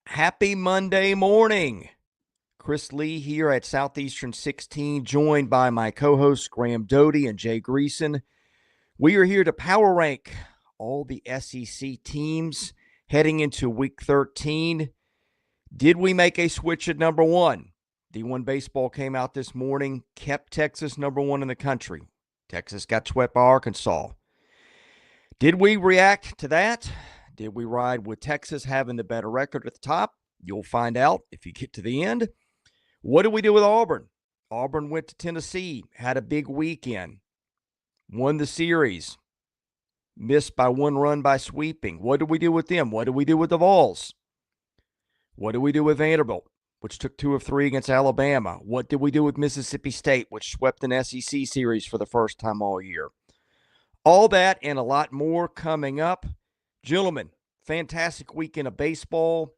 Happy Monday morning. Chris Lee here at Southeastern 16, joined by my co-hosts Graham Doty and Jay Greason. We are here to power rank all the SEC teams heading into Week 13. Did we make a switch at number one? D1 Baseball came out this morning, kept Texas number one in the country. Texas got swept by Arkansas. Did we react to that? Did we ride with Texas having the better record at the top? You'll find out if you get to the end. What do we do with Auburn? Auburn went to Tennessee, had a big weekend, won the series, missed by one run by sweeping. What do we do with them? What do we do with the Vols? What do we do with Vanderbilt, which took 2 of 3 against Alabama? What did we do with Mississippi State, which swept an SEC series for the first time all year? All that and a lot more coming up. Gentlemen, fantastic weekend of baseball.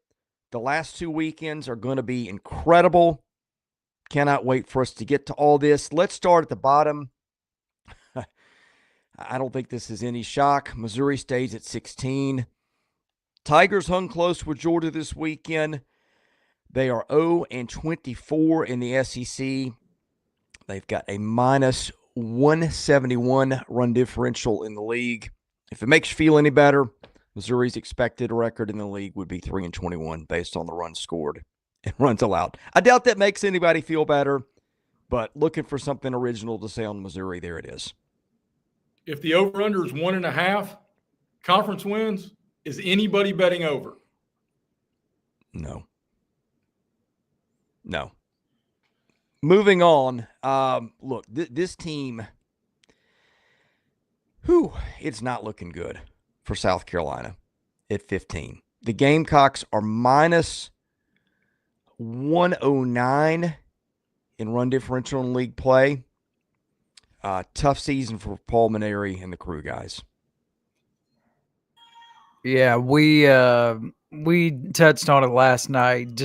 The last 2 weekends are going to be incredible. Cannot wait for us to get to all this. Let's start at the bottom. I don't think this is any shock. Missouri stays at 16. Tigers hung close with Georgia this weekend. They are 0-24 in the SEC. They've got a minus 171 run differential in the league. If it makes you feel any better, Missouri's expected record in the league would be 3-21 based on the runs scored and runs allowed. I doubt that makes anybody feel better, but looking for something original to say on Missouri, there it is. If the over-under is 1.5 conference wins, is anybody betting over? No. Moving on. Look, this team, it's not looking good for South Carolina at 15. The Gamecocks are minus 109 in run differential in league play. Tough season for Paul Maneri and the crew, guys. Yeah, we touched on it last night.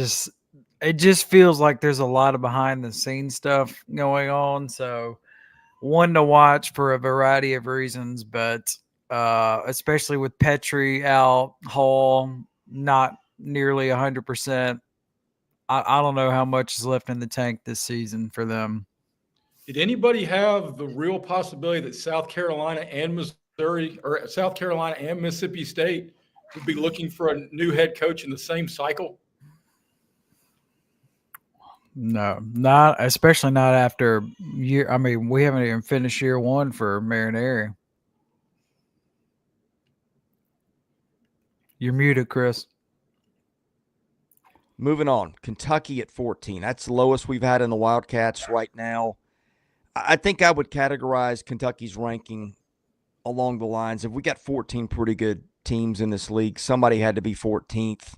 It just feels like there's a lot of behind the scenes stuff going on. So one to watch for a variety of reasons, but especially with Petrie out, Hall not nearly 100%. I don't know how much is left in the tank this season for them. Did anybody have the real possibility that South Carolina and Missouri, or South Carolina and Mississippi State, would be looking for a new head coach in the same cycle? No, especially not after year. I mean, we haven't even finished year one for Marineri. You're muted, Chris. Moving on, Kentucky at 14. That's the lowest we've had in the Wildcats right now. I think I would categorize Kentucky's ranking along the lines of we got 14 pretty good teams in this league. Somebody had to be 14th.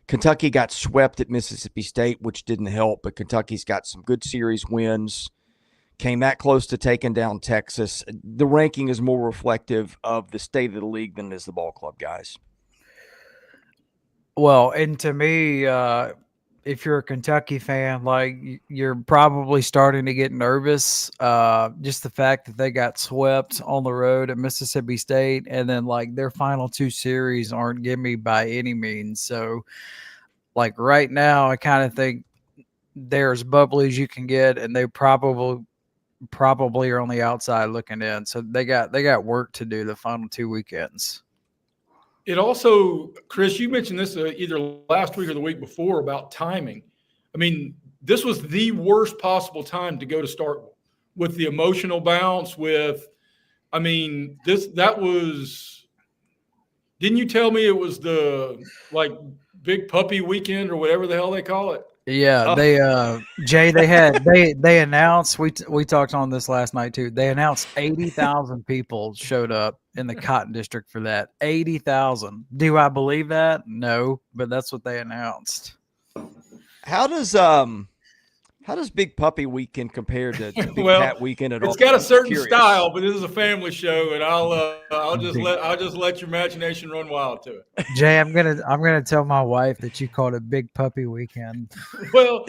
Kentucky got swept at Mississippi State, which didn't help, but Kentucky's got some good series wins. Came that close to taking down Texas. The ranking is more reflective of the state of the league than it is the ball club, guys. Well, and to me, if you're a Kentucky fan, like you're probably starting to get nervous. Just the fact that they got swept on the road at Mississippi State, and then like their final 2 series aren't gimme by any means. So, like right now, I kind of think they're as bubbly as you can get, and they probably are on the outside looking in. So they got work to do the final 2 weekends. It also, Chris, you mentioned this either last week or the week before about timing. I mean, this was the worst possible time to go to Starkville with the emotional bounce didn't you tell me it was the like big puppy weekend or whatever the hell they call it? Yeah, they announced, we talked on this last night too. They announced 80,000 people showed up in the Cotton District for that. 80,000. Do I believe that? No, but that's what they announced. How does Big Puppy Weekend compare to Big Cat Weekend at all? It's got a certain style, but this is a family show, and I'll just let your imagination run wild to it. Jay, I'm gonna tell my wife that you called it Big Puppy Weekend. Well,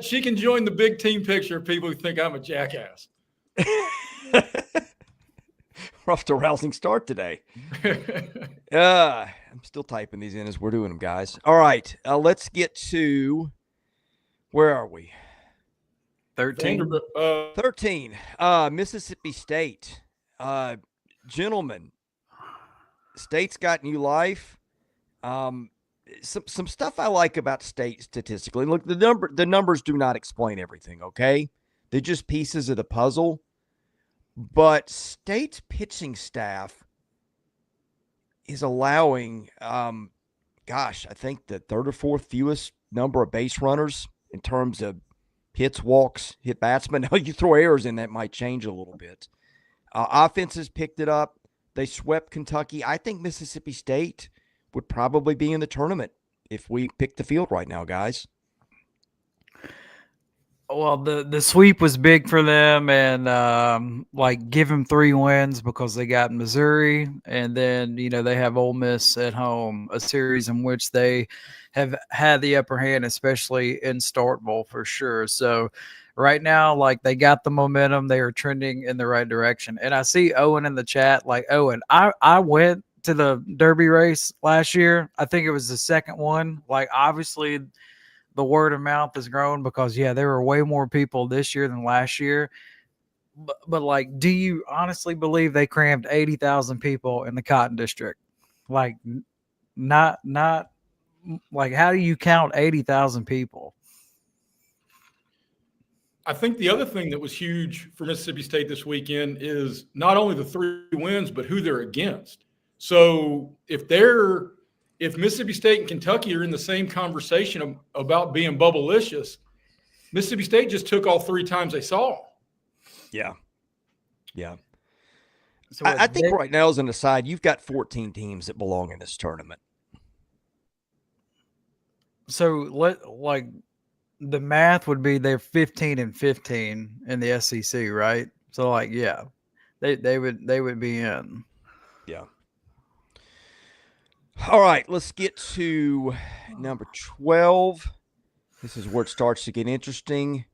she can join the big team picture of people who think I'm a jackass. We're off to a rousing start today. I'm still typing these in as we're doing them, guys. All right, let's get to where are we? 13. Vanderbilt, 13. Mississippi State. Gentlemen, State's got new life. Some stuff I like about State statistically. Look, the numbers do not explain everything, okay? They're just pieces of the puzzle. But State's pitching staff is allowing, I think the third or fourth fewest number of base runners in terms of hits, walks, hit batsmen. Now, you throw errors in, that might change a little bit. Offenses picked it up. They swept Kentucky. I think Mississippi State would probably be in the tournament if we pick the field right now, guys. Well, the sweep was big for them, and give them 3 wins because they got Missouri, and then they have Ole Miss at home, a series in which they have had the upper hand, especially in Starkville for sure. So right now, they got the momentum, they are trending in the right direction. And I see Owen in the chat, Owen, I went to the Derby race last year. I think it was the second one. Obviously, the word of mouth has grown because there were way more people this year than last year. But do you honestly believe they crammed 80,000 people in the Cotton District? Not how do you count 80,000 people? I think the other thing that was huge for Mississippi State this weekend is not only the 3 wins, but who they're against. So if Mississippi State and Kentucky are in the same conversation about being bubblicious, Mississippi State just took all 3 times they saw. Yeah. So I think right now, as an aside, you've got 14 teams that belong in this tournament. So the math would be they're 15-15 in the SEC, right? So they would be in. Yeah. All right, let's get to number 12. This is where it starts to get interesting.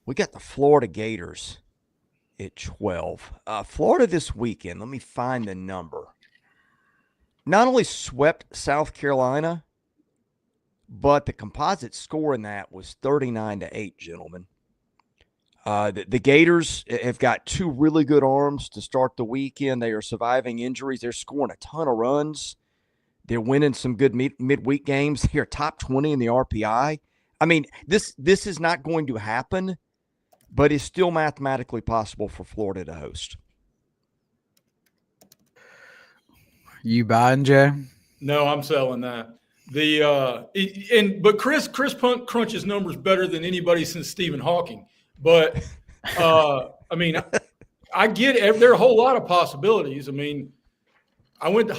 We got the Florida Gators at 12. Florida this weekend, let me find the number. Not only swept South Carolina, but the composite score in that was 39-8, gentlemen. The Gators have got 2 really good arms to start the weekend. They are surviving injuries. They're scoring a ton of runs. They're winning some good midweek games. They're top 20 in the RPI. I mean, this is not going to happen, but it's still mathematically possible for Florida to host. You buying, Jay? No, I'm selling that. But Chris Punt crunches numbers better than anybody since Stephen Hawking. But I get it. There are a whole lot of possibilities. I went to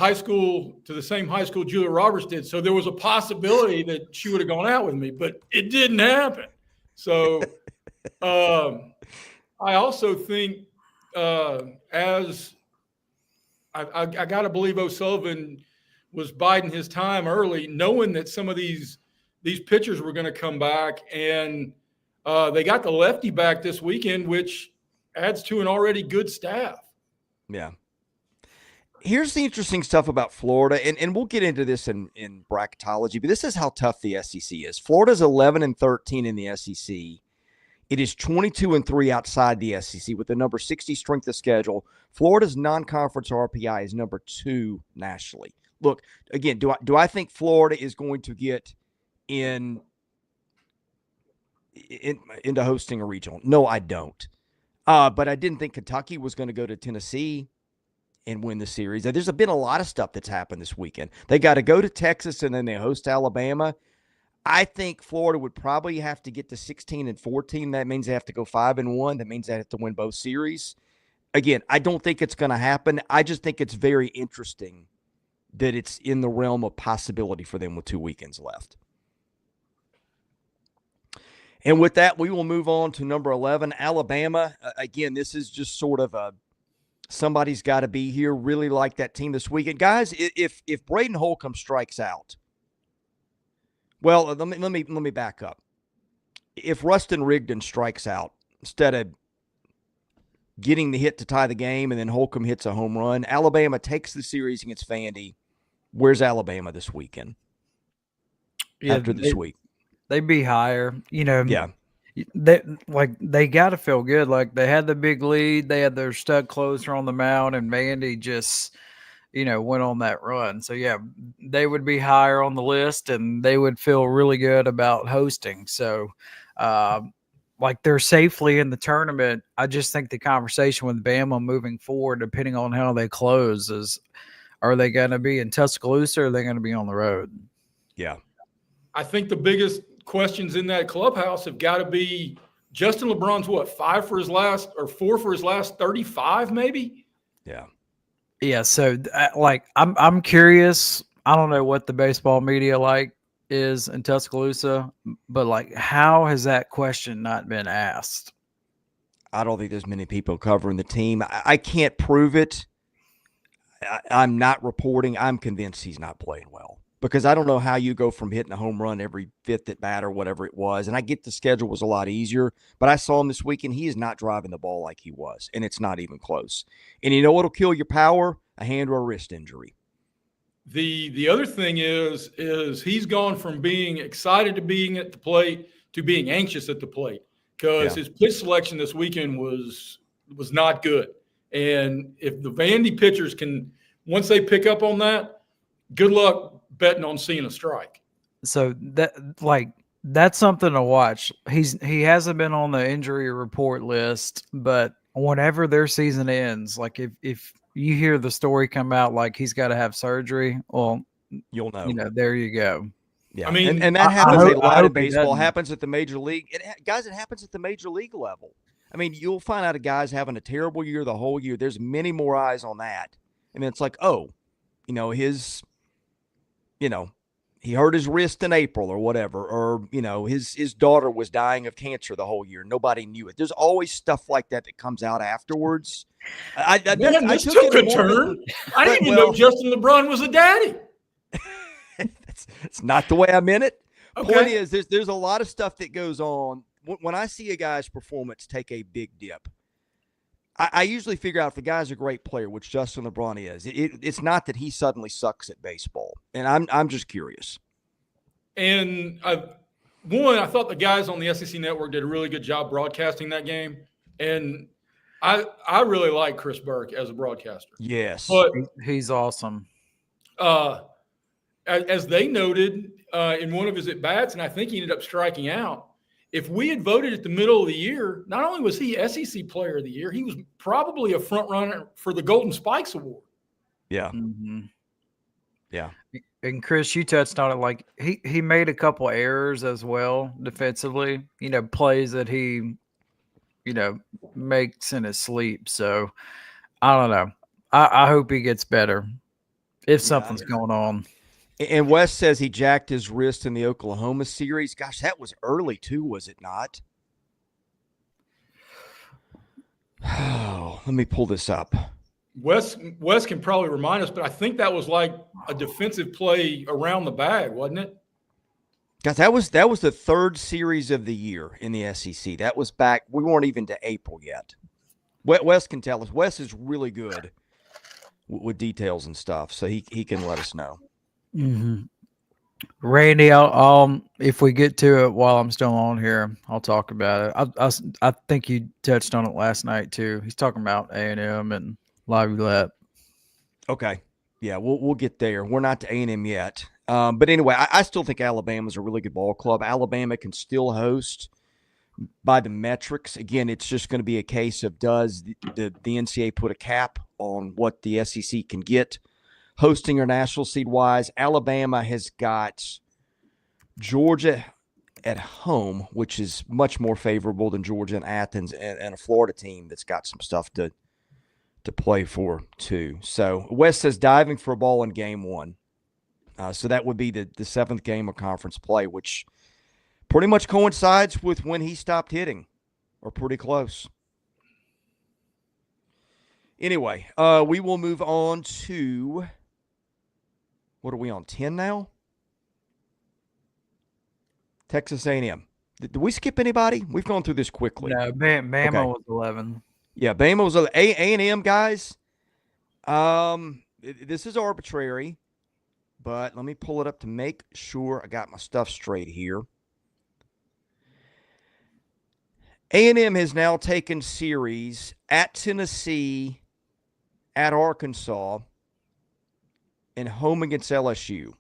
the same high school Julia Roberts did, so there was a possibility that she would have gone out with me, but it didn't happen. So I also think as I got to believe O'Sullivan was biding his time early, knowing that some of these pitchers were going to come back, and they got the lefty back this weekend, which adds to an already good staff. Yeah. Here's the interesting stuff about Florida, and we'll get into this in bracketology, but this is how tough the SEC is. Florida's 11-13 in the SEC. It is 22-3 outside the SEC with the number 60 strength of schedule. Florida's non-conference RPI is number 2 nationally. Look, again, do I think Florida is going to get into hosting a regional? No, I don't. But I didn't think Kentucky was going to go to Tennessee and win the series. There's been a lot of stuff that's happened this weekend. They got to go to Texas, and then they host Alabama. I think Florida would probably have to get to 16-14. That means they have to go 5-1. That means they have to win both series. Again, I don't think it's going to happen. I just think it's very interesting that it's in the realm of possibility for them with 2 weekends left. And with that, we will move on to number 11, Alabama. Again, this is just sort of somebody's got to be here. Really like that team this weekend. Guys, if Braden Holcomb strikes out, well, let me back up. If Rustin Rigdon strikes out instead of getting the hit to tie the game and then Holcomb hits a home run, Alabama takes the series against Vandy Where's Alabama this weekend? After this week, they'd be higher. Yeah. They got to feel good. Like they had the big lead, they had their stud closer on the mound, and Vandy just went on that run. So yeah, they would be higher on the list, and they would feel really good about hosting. So, like they're safely in the tournament. I just think the conversation with Bama moving forward, depending on how they close, is are they going to be in Tuscaloosa or are they going to be on the road? Yeah. I think the biggest questions in that clubhouse have got to be Justin LeBron's what, 4 for his last 35, maybe? Yeah. Yeah. So I'm curious. I don't know what the baseball media is in Tuscaloosa, but how has that question not been asked? I don't think there's many people covering the team. I can't prove it. I'm not reporting. I'm convinced he's not playing well. Because I don't know how you go from hitting a home run every fifth at bat or whatever it was. And I get the schedule was a lot easier, but I saw him this weekend. He is not driving the ball like he was, and it's not even close. And you know what'll kill your power? A hand or a wrist injury. The other thing is he's gone from being excited to being at the plate to being anxious at the plate because his pitch selection this weekend was not good. And if the Vandy pitchers can, once they pick up on that, good luck betting on seeing a strike. So that's something to watch. He hasn't been on the injury report list, but whenever their season ends, if you hear the story come out he's got to have surgery, well, you'll know. There you go. Yeah, I mean, and that happens a lot in baseball. Happens at the major league. Guys, it happens at the major league level. I mean, you'll find out a guy's having a terrible year the whole year. There's many more eyes on that, and it's he hurt his wrist in April or whatever, or, his daughter was dying of cancer the whole year. Nobody knew it. There's always stuff like that comes out afterwards. I took a turn. I didn't even know Justin LeBron was a daddy. It's not the way I meant it. Okay. Point is, there's a lot of stuff that goes on. When I see a guy's performance take a big dip, I usually figure out if the guy's a great player, which Justin LeBron is. It's not that he suddenly sucks at baseball, and I'm just curious. And I thought the guys on the SEC Network did a really good job broadcasting that game, and I really like Chris Burke as a broadcaster. Yes, but he's awesome. As they noted in one of his at bats, and I think he ended up striking out. If we had voted at the middle of the year, not only was he SEC Player of the Year, he was probably a front runner for the Golden Spikes Award. Yeah. Mm-hmm. Yeah. And Chris, you touched on it. He made a couple errors as well defensively, plays that he, makes in his sleep. So I don't know. I hope he gets better if something's going on. And Wes says he jacked his wrist in the Oklahoma series. Gosh, that was early too, was it not? Oh, let me pull this up. Wes can probably remind us, but I think that was like a defensive play around the bag, wasn't it? Guys, that was the third series of the year in the SEC. That was back. We weren't even to April yet. Wes can tell us. Wes is really good with details and stuff, so he can let us know. Mm-hmm. Randy, I'll if we get to it while I'm still on here, I'll talk about it. I think you touched on it last night too. He's talking about A&M and Laviolette. Okay, yeah, we'll get there. We're not to A&M yet, but anyway, I still think Alabama's a really good ball club. Alabama can still host by the metrics. Again, it's just going to be a case of does the NCAA put a cap on what the SEC can get. Hosting or national seed wise, Alabama has got Georgia at home, which is much more favorable than Georgia and Athens, and a Florida team that's got some stuff to play for too. So West says diving for a ball in game one. So that would be the seventh game of conference play, which pretty much coincides with when he stopped hitting, or pretty close. Anyway, we will move on to. What are we on, 10 now? Texas A&M. Did we skip anybody? We've gone through this quickly. No, Bama was 11. Yeah, Bama was A&M, guys. This is arbitrary. but let me pull it up to make sure I got my stuff straight here. A&M has now taken series at Tennessee, at Arkansas, and home against LSU.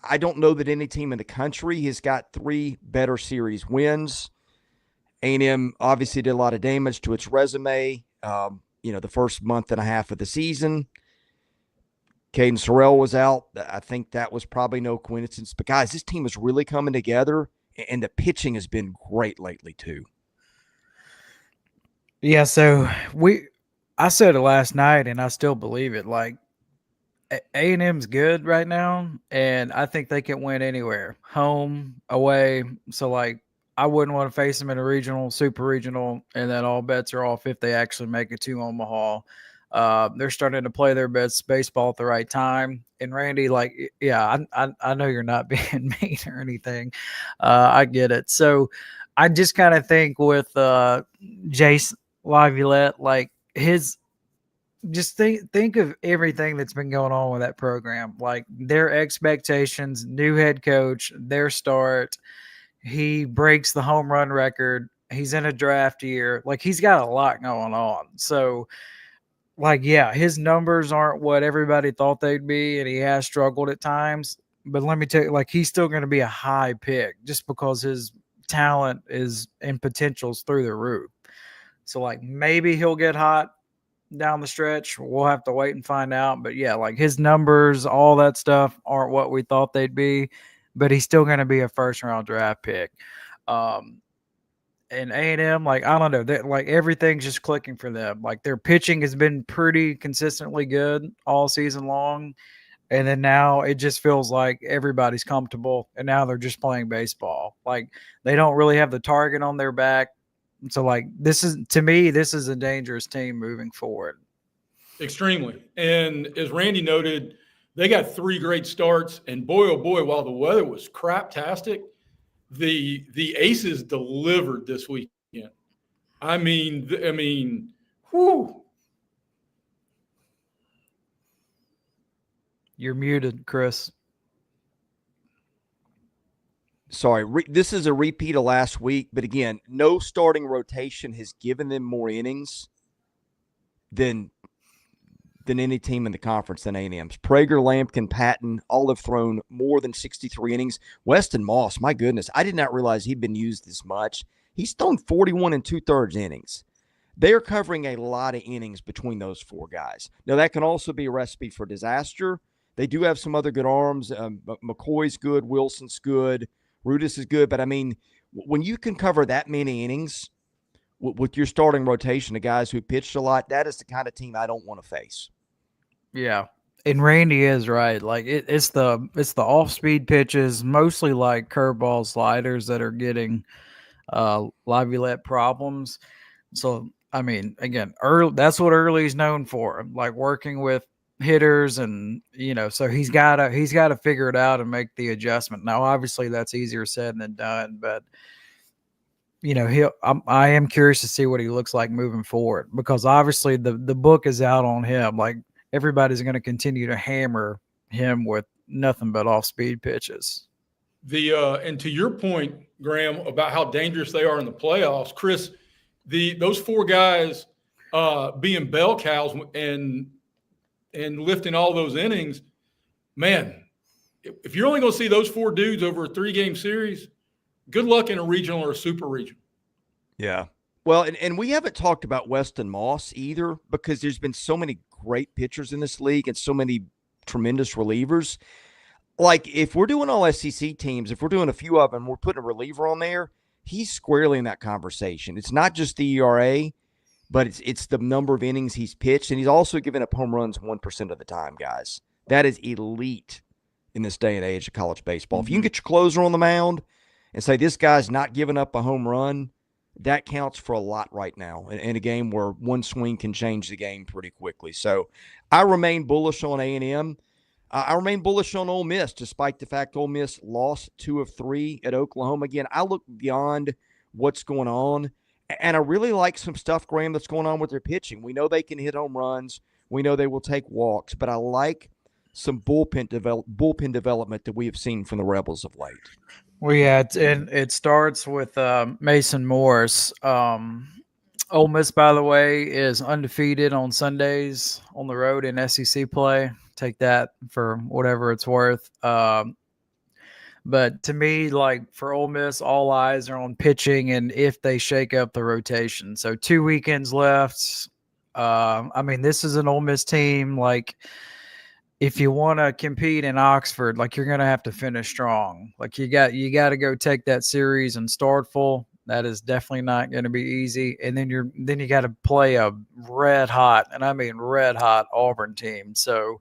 I don't know that any team in the country has got 3 better series wins. A&M obviously did a lot of damage to its resume, the first month and a half of the season. Caden Sorrell was out. I think that was probably no coincidence. But, guys, this team is really coming together, and the pitching has been great lately too. Yeah, so I said it last night, and I still believe it. Like, A&M's good right now, and I think they can win anywhere, home, away. So, like, I wouldn't want to face them in a regional, super regional, and then all bets are off if they actually make it to Omaha. They're starting to play their best baseball at the right time. And Randy, like, yeah, I know you're not being mean or anything. I get it. So I just kind of think with Jace Laviolette, like just think of everything that's been going on with that program, like their expectations, new head coach, their start. He breaks the home run record. He's in a draft year. Like, he's got a lot going on. So, like, yeah, his numbers aren't what everybody thought they'd be, and he has struggled at times. But let me tell you, like, he's still going to be a high pick just because his talent is and potential's through the roof. So, like, maybe he'll get hot down the stretch. We'll have to wait and find out. But yeah, like, his numbers, all that stuff aren't what we thought they'd be, but he's still going to be a first round draft pick. And A&M, like, I don't know, like, everything's just clicking for them. Like, their pitching has been pretty consistently good all season long. And then now it just feels like everybody's comfortable, and now they're just playing baseball. Like, they don't really have the target on their back. So, like, to me, this is a dangerous team moving forward. Extremely. And as Randy noted, they got 3 great starts. And boy, oh boy, while the weather was craptastic, the Aces delivered this weekend. I mean, whew. You're muted, Chris. Sorry, this is a repeat of last week, but again, no starting rotation has given them more innings than any team in the conference than A&M's. Prager, Lampkin, Patton all have thrown more than 63 innings. Weston Moss, my goodness, I did not realize he'd been used this much. He's thrown 41 2/3 innings. They're covering a lot of innings between those 4 guys. Now, that can also be a recipe for disaster. They do have some other good arms. McCoy's good. Wilson's good. Rudis is good. But, I mean, when you can cover that many innings with your starting rotation of guys who pitched a lot, that is the kind of team I don't want to face. Yeah. And Randy is right. Like, it's the off-speed pitches, mostly like curveball sliders, that are getting Laviolette problems. So, I mean, again, that's what Early's known for, like working with hitters, and so he's got to figure it out and make the adjustment. Now, obviously, that's easier said than done, but I am curious to see what he looks like moving forward, because obviously the book is out on him. Like, everybody's going to continue to hammer him with nothing but off-speed pitches. And to your point, Graham, about how dangerous they are in the playoffs, Chris, those 4 guys being bell cows and lifting all those innings, man, if you're only going to see those 4 dudes over a 3-game series, good luck in a regional or a super regional. Yeah. Well, and we haven't talked about Weston Moss either, because there's been so many great pitchers in this league and so many tremendous relievers. Like, if we're doing all SEC teams, if we're doing a few of them, we're putting a reliever on there, he's squarely in that conversation. It's not just the ERA, but it's the number of innings he's pitched, and he's also given up home runs 1% of the time, guys. That is elite in this day and age of college baseball. If you can get your closer on the mound and say this guy's not giving up a home run, that counts for a lot right now in a game where one swing can change the game pretty quickly. So I remain bullish on A&M. I remain bullish on Ole Miss, despite the fact Ole Miss lost 2 of 3 at Oklahoma. Again, I look beyond what's going on, and I really like some stuff, Graham, that's going on with their pitching. We know they can hit home runs. We know they will take walks, but I like some bullpen development that we have seen from the Rebels of late. Well, yeah, it starts with Mason Morris. Ole Miss, by the way, is undefeated on Sundays on the road in SEC play. Take that for whatever it's worth. But to me, like for Ole Miss, all eyes are on pitching and if they shake up the rotation. So 2 weekends left. I mean, this is an Ole Miss team. Like, if you want to compete in Oxford, like you're going to have to finish strong. Like you got to go take that series and start full. That is definitely not going to be easy. And then you got to play a red hot, and I mean red hot Auburn team. So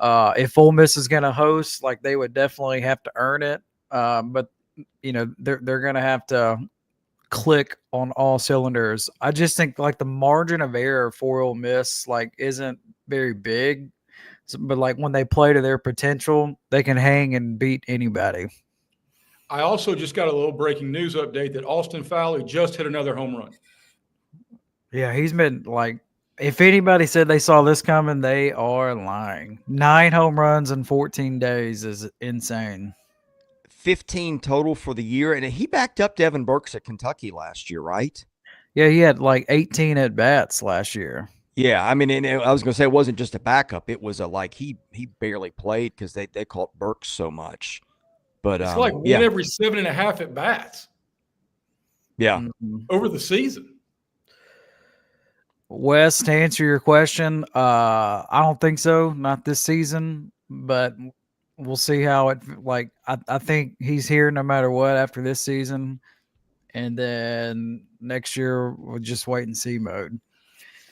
if Ole Miss is going to host, like they would definitely have to earn it. But they're going to have to click on all cylinders. I just think like the margin of error for Ole Miss like isn't very big. But like when they play to their potential, they can hang and beat anybody. I also just got a little breaking news update that Austin Fowley just hit another home run. Yeah, he's been like, if anybody said they saw this coming, they are lying. 9 home runs in 14 days is insane. 15 total for the year, and he backed up Devin Burks at Kentucky last year, right? Yeah, he had like 18 at bats last year. Yeah, I mean, and I was going to say it wasn't just a backup; it was he barely played because they called Burks so much. But it's like one every 7.5 at bats. Yeah, over the season. Wes, to answer your question, I don't think so. Not this season, but we'll see how it. Like, I think he's here no matter what after this season, and then next year we'll just wait and see mode.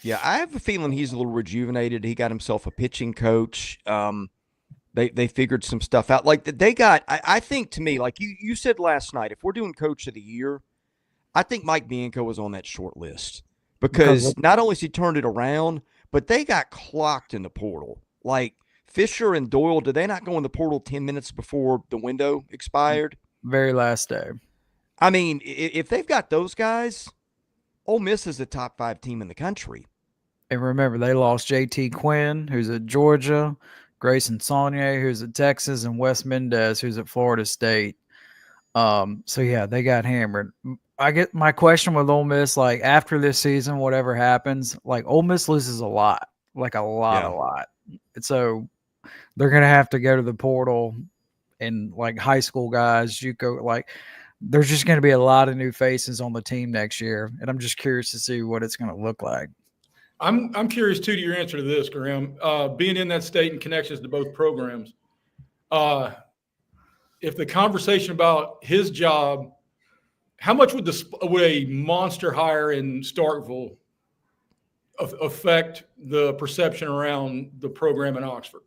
Yeah, I have a feeling he's a little rejuvenated. He got himself a pitching coach. They figured some stuff out. Like they got, I think to me, like you said last night, if we're doing Coach of the Year, I think Mike Bianco was on that short list because not only has he turned it around, but they got clocked in the portal. Like Fisher and Doyle, did they not go in the portal 10 minutes before the window expired? Very last day. I mean, if they've got those guys, Ole Miss is the top 5 team in the country. And remember, they lost J.T. Quinn, who's at Georgia, Grayson Saunier, who's at Texas, and Wes Mendez, who's at Florida State. So, yeah, they got hammered. I get my question with Ole Miss, like, after this season, whatever happens, like, Ole Miss loses a lot. Like, a lot. And so they're going to have to go to the portal and, like, high school guys, there's just going to be a lot of new faces on the team next year. And I'm just curious to see what it's going to look like. I'm curious, too, to your answer to this, Graham. Being in that state and connections to both programs, if the conversation about his job, how much would a monster hire in Starkville affect the perception around the program in Oxford?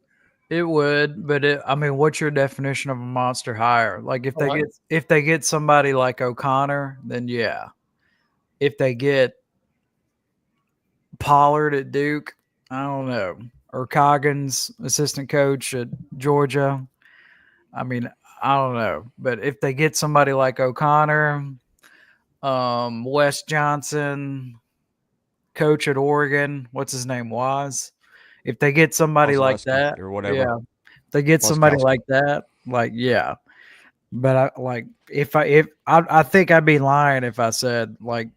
It would, but what's your definition of a monster hire? Like if they get somebody like O'Connor, then yeah. If they get Pollard at Duke, I don't know, or Coggins, assistant coach at Georgia, I mean, I don't know. But if they get somebody like O'Connor, Wes Johnson, coach at Oregon, what's his name, Waz? If they get somebody like that, or whatever, yeah. If they get somebody like that, like yeah. But I think I'd be lying if I said like,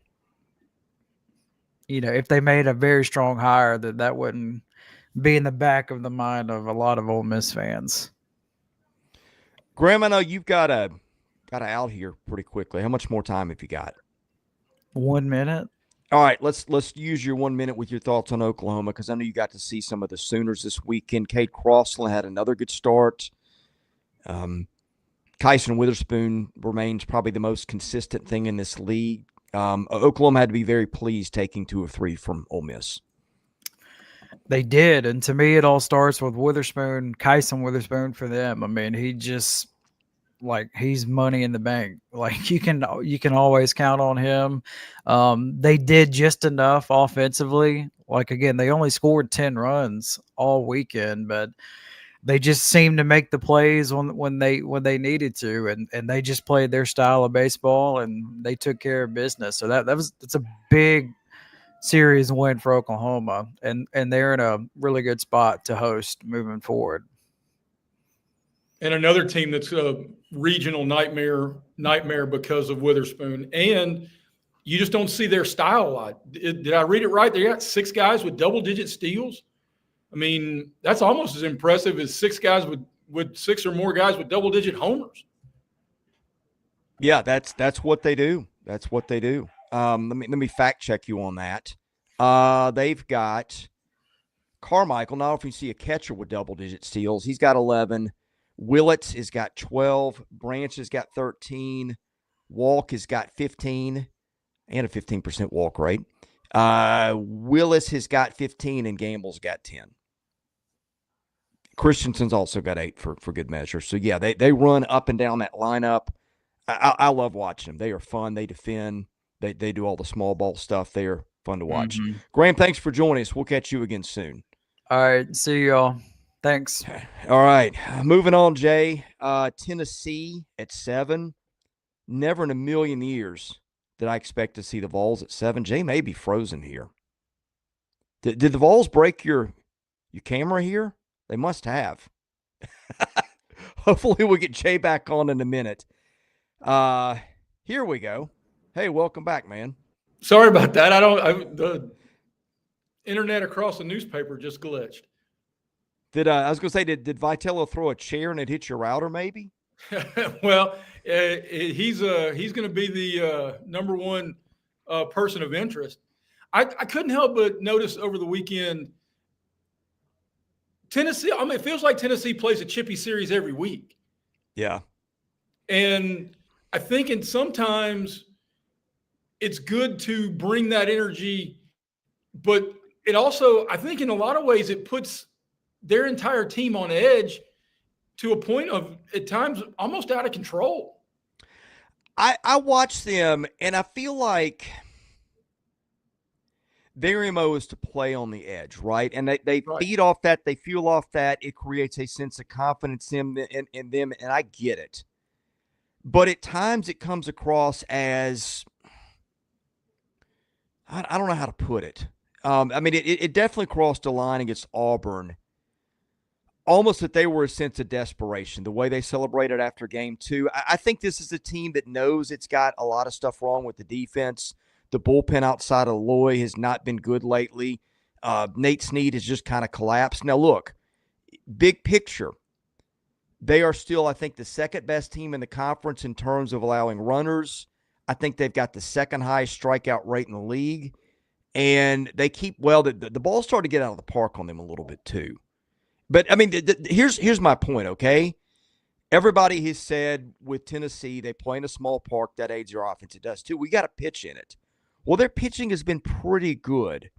if they made a very strong hire, that wouldn't be in the back of the mind of a lot of Ole Miss fans. Graham, I know you've got to out here pretty quickly. How much more time have you got? 1 minute. All right, let's use your 1 minute with your thoughts on Oklahoma because I know you got to see some of the Sooners this weekend. Cade Crossland had another good start. Kyson Witherspoon remains probably the most consistent thing in this league. Oklahoma had to be very pleased taking 2 of 3 from Ole Miss. They did, and to me, it all starts with Witherspoon, Kyson Witherspoon for them. I mean, he just he's money in the bank. Like you can always count on him. They did just enough offensively. Like again, they only scored 10 runs all weekend, but they just seemed to make the plays when they needed to, and they just played their style of baseball and they took care of business. So that's a big series win for Oklahoma, and they're in a really good spot to host moving forward. And another team that's a regional nightmare because of Witherspoon. And you just don't see their style a lot. Did I read it right? They got 6 guys with double-digit steals. I mean, that's almost as impressive as 6 guys with 6 or more guys with double-digit homers. Yeah, that's what they do. That's what they do. Let me fact check you on that. They've got Carmichael. Now, if you see a catcher with double-digit steals, he's got 11. Willett has got 12. Branch has got 13. Walk has got 15 and a 15% walk rate. Willis has got 15 and Gamble's got 10. Christensen's also got 8 for good measure. So, yeah, they run up and down that lineup. I love watching them. They are fun. They defend. They do all the small ball stuff. They are fun to watch. Mm-hmm. Graham, thanks for joining us. We'll catch you again soon. All right. See y'all. Thanks. All right. Moving on, Jay. Tennessee at 7. Never in a million years did I expect to see the Vols at 7. Jay may be frozen here. Did the Vols break your camera here? They must have. Hopefully we'll get Jay back on in a minute. Here we go. Hey, welcome back, man. Sorry about that. The internet across the newspaper just glitched. I was going to say, did Vitello throw a chair and it hit your router maybe? Well, he's going to be the number one person of interest. I couldn't help but notice over the weekend, Tennessee, I mean, it feels like Tennessee plays a chippy series every week. Yeah. And I think sometimes it's good to bring that energy, but it also, I think in a lot of ways, it puts their entire team on edge to a point of, at times, almost out of control. I watch them, and I feel like their MO is to play on the edge, right? And they Right. feed off that. They fuel off that. It creates a sense of confidence in them, and I get it. But at times it comes across as, I don't know how to put it. I mean, it definitely crossed a line against Auburn, almost that they were a sense of desperation, the way they celebrated after game 2. I think this is a team that knows it's got a lot of stuff wrong with the defense. The bullpen outside of Loy has not been good lately. Nate Snead has just kind of collapsed. Now, look, big picture, they are still, I think, the second best team in the conference in terms of allowing runners. I think they've got the second highest strikeout rate in the league. And they keep, well, the ball started to get out of the park on them a little bit too. But, I mean, here's my point, okay? Everybody has said with Tennessee, they play in a small park. That aids your offense. It does too. We got to pitch in it. Well, their pitching has been pretty good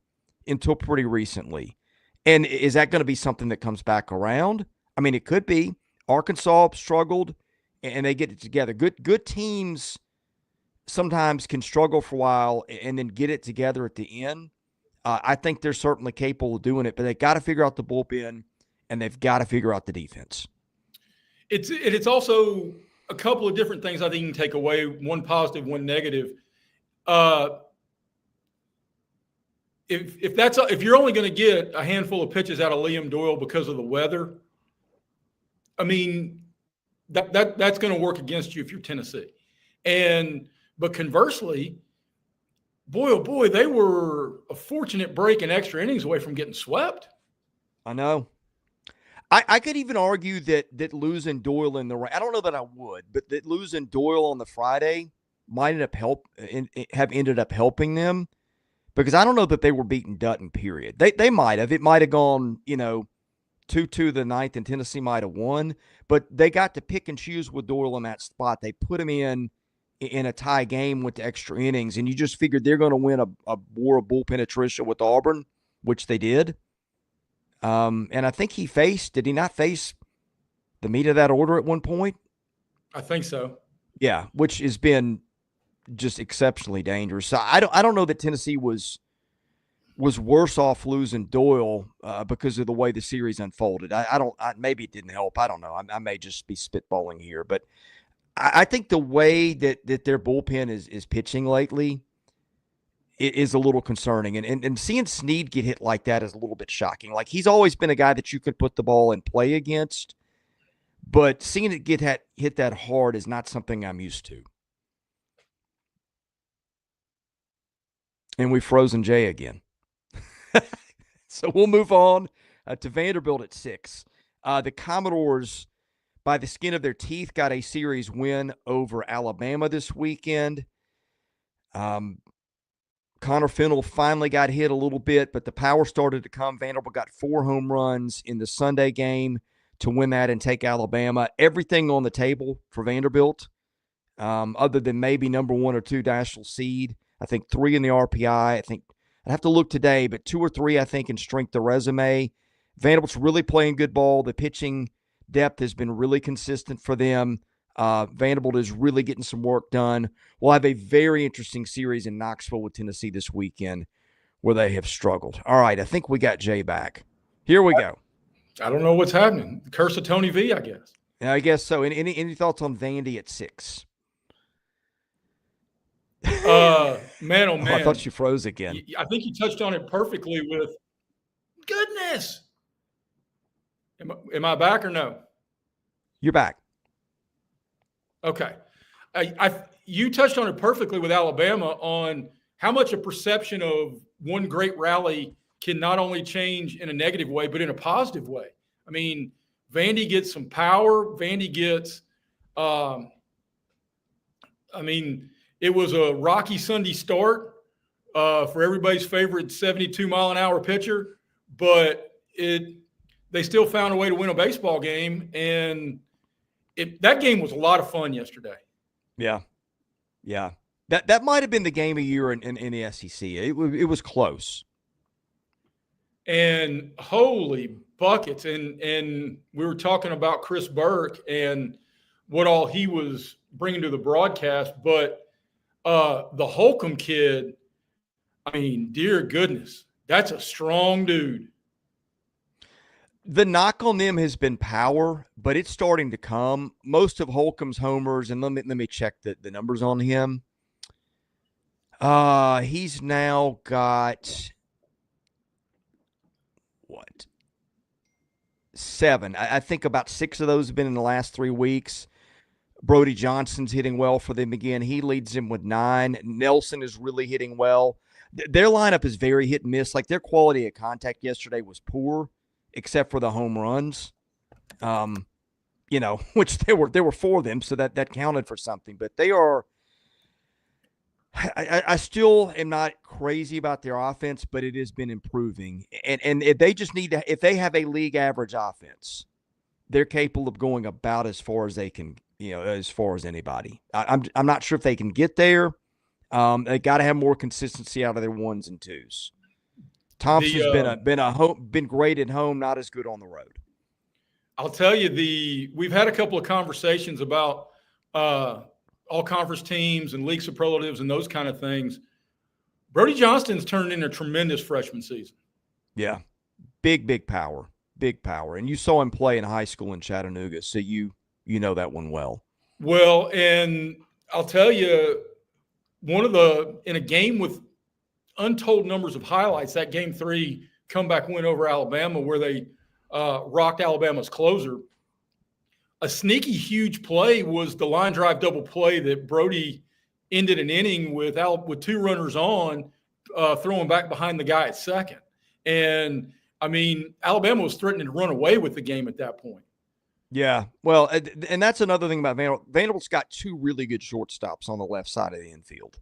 until pretty recently. And is that going to be something that comes back around? I mean, it could be. Arkansas struggled, and they get it together. Good teams sometimes can struggle for a while and then get it together at the end. I think they're certainly capable of doing it, but they got to figure out the bullpen, and they've got to figure out the defense. It's also a couple of different things I think you can take away, one positive, one negative. If you're only going to get a handful of pitches out of Liam Doyle because of the weather, I mean, that's going to work against you if you're Tennessee. But conversely, boy, oh boy, they were a fortunate break in extra innings away from getting swept. I know. I could even argue that losing Doyle in the rain, I don't know that I would, but that losing Doyle on the Friday might have ended up helping them, because I don't know that they were beating Dutton, period. They might have. It might have gone, 2-2 the ninth, and Tennessee might have won, but they got to pick and choose with Doyle in that spot. They put him in a tie game with the extra innings, and you just figured they're going to win a war of bullpen attrition with Auburn, which they did. And I think did he not face the meat of that order at one point? I think so. Yeah, which has been just exceptionally dangerous. So I don't know that Tennessee was worse off losing Doyle because of the way the series unfolded. Maybe it didn't help. I don't know. I may just be spitballing here, but I think the way that their bullpen is pitching lately is a little concerning. And seeing Snead get hit like that is a little bit shocking. Like, he's always been a guy that you could put the ball in play against, But seeing it hit that hard is not something I'm used to. And we've frozen Jay again. So we'll move on to Vanderbilt at 6. The Commodores, by the skin of their teeth, got a series win over Alabama this weekend. Connor Fennell finally got hit a little bit, but the power started to come. Vanderbilt got 4 home runs in the Sunday game to win that and take Alabama. Everything on the table for Vanderbilt, other than maybe number 1 or 2 national seed. I think 3 in the RPI. I think I'd have to look today, but 2 or 3, I think, in strength of resume. Vanderbilt's really playing good ball. The pitching depth has been really consistent for them. Vanderbilt is really getting some work done. We'll have a very interesting series in Knoxville with Tennessee this weekend where they have struggled. All right, I think we got Jay back. Here we go. I don't know what's happening. The curse of Tony V, I guess. Yeah, I guess so. Any thoughts on Vandy at 6? Man, oh man. Oh, I thought you froze again. I think you touched on it perfectly with goodness. Am I back or no? You're back. Okay. You touched on it perfectly with Alabama on how much a perception of one great rally can not only change in a negative way, but in a positive way. I mean, Vandy gets some power. Vandy gets, it was a rocky Sunday start for everybody's favorite 72-mile-an-hour pitcher, but they still found a way to win a baseball game, and that game was a lot of fun yesterday. Yeah. That might have been the game of year in the SEC. It was close. And holy buckets. And we were talking about Chris Burke and what all he was bringing to the broadcast, but the Holcomb kid, I mean, dear goodness, that's a strong dude. The knock on them has been power, but it's starting to come. Most of Holcomb's homers, and let me check the numbers on him. He's now got 7. I think about 6 of those have been in the last 3 weeks. Brody Johnson's hitting well for them again. He leads them with 9. Nelson is really hitting well. Their lineup is very hit and miss. Like, their quality of contact yesterday was poor, except for the home runs, which there were 4 of them, so that counted for something. But they are I still am not crazy about their offense, but it has been improving. And if they just if they have a league average offense, they're capable of going about as far as they can, as far as anybody. I'm not sure if they can get there. They got to have more consistency out of their 1s and 2s. Thompson's been great at home, not as good on the road. I'll tell you, we've had a couple of conversations about all conference teams and league superlatives and those kind of things. Brody Johnston's turned in a tremendous freshman season. Yeah. Big power. And you saw him play in high school in Chattanooga, so you know that one well. Well, and I'll tell you, in a game with untold numbers of highlights, that game 3 comeback win over Alabama where they rocked Alabama's closer. A sneaky huge play was the line drive double play that Brody ended an inning with 2 runners on, throwing back behind the guy at second. And, I mean, Alabama was threatening to run away with the game at that point. Yeah, well, and that's another thing about Vanderbilt. Vanderbilt's got 2 really good shortstops on the left side of the infield.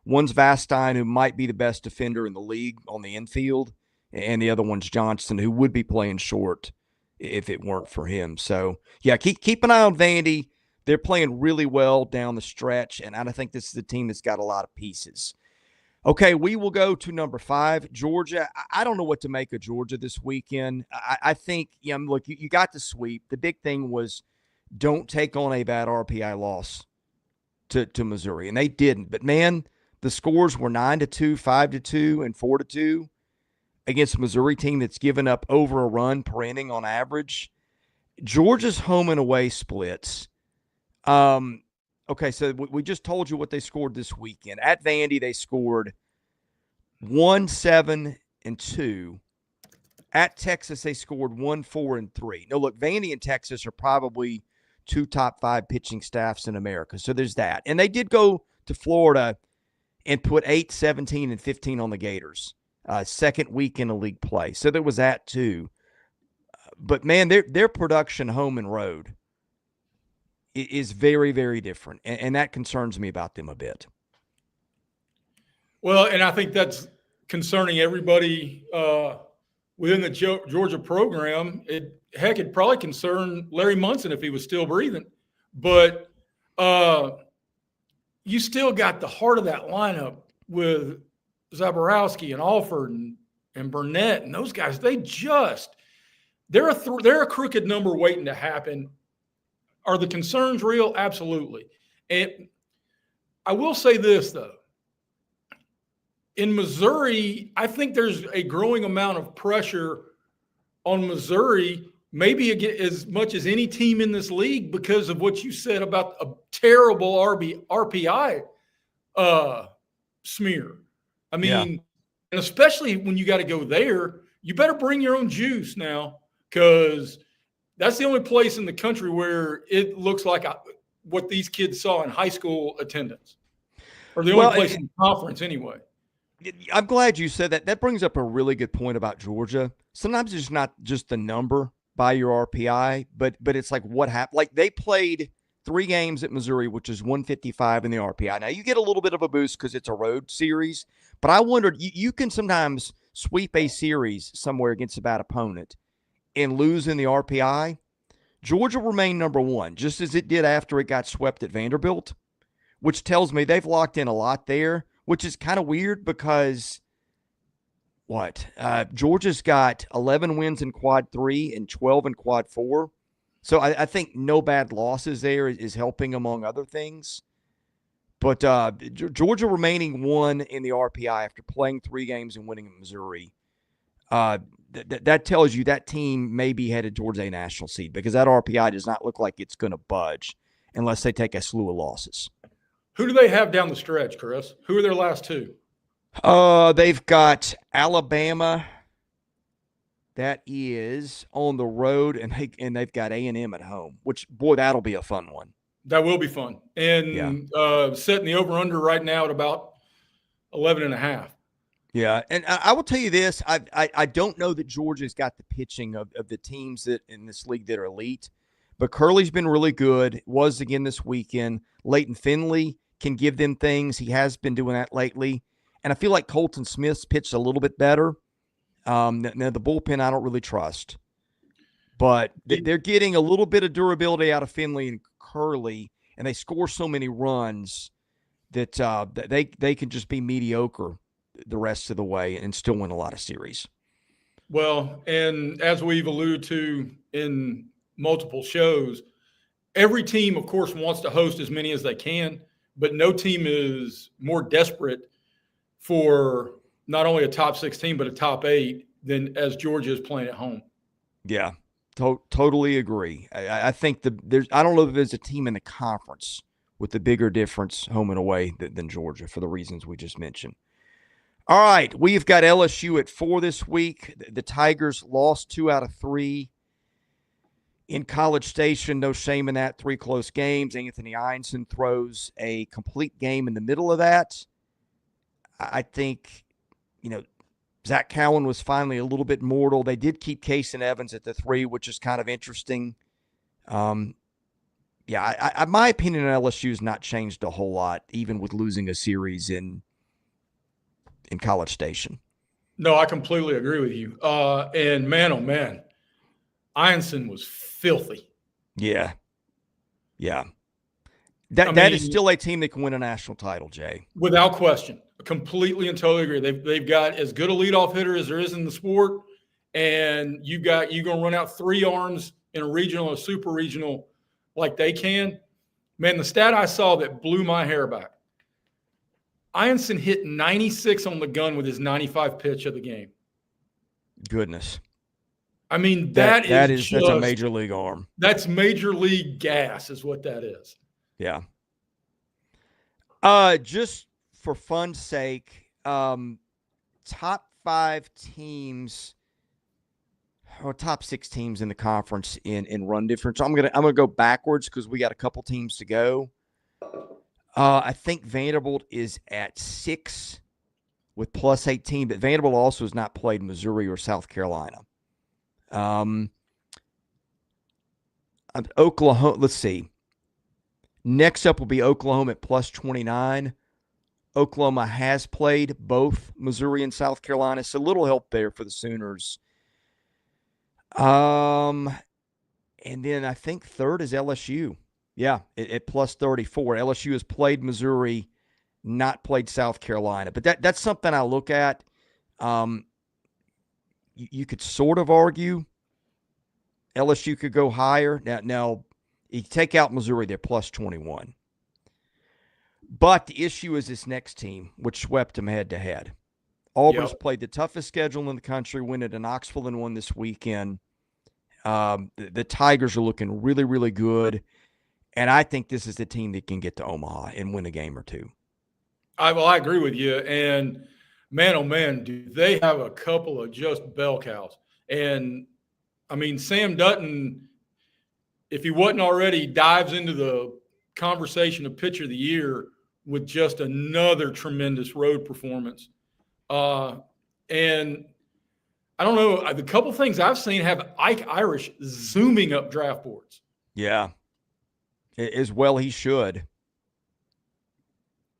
One's Vastine, who might be the best defender in the league on the infield, and the other one's Johnston, who would be playing short if it weren't for him. So, yeah, keep an eye on Vandy. They're playing really well down the stretch, and I think this is a team that's got a lot of pieces. Okay, we will go to number 5, Georgia. I don't know what to make of Georgia this weekend. I think, look, you got the sweep. The big thing was don't take on a bad RPI loss to Missouri, and they didn't. But, man, the scores were 9-2, 5-2, and 4-2 against a Missouri team that's given up over a run per inning on average. Georgia's home and away splits. Okay, so we just told you what they scored this weekend. At Vandy, they scored 1, 7, and 2. At Texas, they scored 1, 4, and 3. Now, look, Vandy and Texas are probably 2 top 5 pitching staffs in America. So there's that. And they did go to Florida and put 8, 17, and 15 on the Gators. Second week in a league play. So there was that too. But man, their production home and road is very, very different. And that concerns me about them a bit. Well, and I think that's concerning everybody within the Georgia program. It'd probably concern Larry Munson if he was still breathing. But you still got the heart of that lineup with Zaborowski and Alford and Burnett and those guys. They're a crooked number waiting to happen. Are the concerns real? Absolutely. And I will say this, though. In Missouri, I think there's a growing amount of pressure on Missouri, maybe as much as any team in this league, because of what you said about a terrible RPI smear. I mean, and especially when you got to go there, you better bring your own juice now, because that's the only place in the country where it looks like what these kids saw in high school attendance, or the only place in the conference anyway. I'm glad you said that. That brings up a really good point about Georgia. Sometimes it's not just the number by your RPI, but it's like what happened. Like they played 3 games at Missouri, which is 155 in the RPI. Now you get a little bit of a boost because it's a road series, but I wondered, you can sometimes sweep a series somewhere against a bad opponent and lose in the RPI. Georgia remained number 1, just as it did after it got swept at Vanderbilt, which tells me they've locked in a lot there, which is kind of weird because Georgia's got 11 wins in quad 3 and 12 in quad 4. So I think no bad losses there is helping, among other things. But Georgia remaining 1 in the RPI after playing 3 games and winning in Missouri, that tells you that team may be headed towards a national seed, because that RPI does not look like it's going to budge unless they take a slew of losses. Who do they have down the stretch, Chris? Who are their last 2? They've got Alabama. That is on the road, and they've got A&M at home, which, boy, that'll be a fun one. That will be fun. And setting the over-under right now at about 11.5. Yeah, and I will tell you this. I don't know that Georgia's got the pitching of the teams that in this league that are elite, but Curley's been really good. Was again this weekend. Leighton Finley can give them things. He has been doing that lately. And I feel like Colton Smith's pitched a little bit better. Now, the bullpen I don't really trust. But they're getting a little bit of durability out of Finley and Curley, and they score so many runs that they can just be mediocre the rest of the way and still win a lot of series. Well, and as we've alluded to in multiple shows, every team, of course, wants to host as many as they can, but no team is more desperate for not only a top 16 but a top 8 than as Georgia is playing at home. Yeah, totally agree. I think I don't know if there's a team in the conference with the bigger difference home and away than Georgia for the reasons we just mentioned. All right, we've got LSU at 4 this week. The Tigers lost 2 out of 3 in College Station. No shame in that. 3 close games. Anthony Einson throws a complete game in the middle of that. I think, Zach Cowan was finally a little bit mortal. They did keep Case and Evans at the 3, which is kind of interesting. My opinion on LSU has not changed a whole lot, even with losing a series in College Station. No, I completely agree with you. And man, oh man, Einson was filthy. Yeah. That is still a team that can win a national title, Jay. Without question. Completely and totally agree. They've got as good a leadoff hitter as there is in the sport, and you're going to run out 3 arms in a regional or super regional like they can. Man, the stat I saw that blew my hair back, Einson hit 96 on the gun with his 95 pitch of the game. Goodness. I mean, that's a major league arm. That's major league gas is what that is. Yeah. Just for fun's sake, top 5 teams. top 6 teams in the conference in run difference. I'm gonna go backwards because we got a couple teams to go. I think Vanderbilt is at 6 with plus 18, but Vanderbilt also has not played Missouri or South Carolina. Oklahoma, let's see. Next up will be Oklahoma at plus 29. Oklahoma has played both Missouri and South Carolina, so a little help there for the Sooners. And then I think third is LSU. Yeah, at plus 34. LSU has played Missouri, not played South Carolina. But that's something I look at. You could sort of argue LSU could go higher. Now you take out Missouri, they're plus 21. But the issue is this next team, which swept them head-to-head. Auburn's played the toughest schedule in the country, winning at Knoxville and won this weekend. The Tigers are looking really, really good. And I think this is the team that can get to Omaha and win a game or two. I agree with you. And man, oh man, do they have a couple of just bell cows. And I mean, Sam Dutton, if he wasn't already, dives into the conversation of pitcher of the year with just another tremendous road performance. And I don't know, the couple things I've seen have Ike Irish zooming up draft boards. Yeah. As well he should.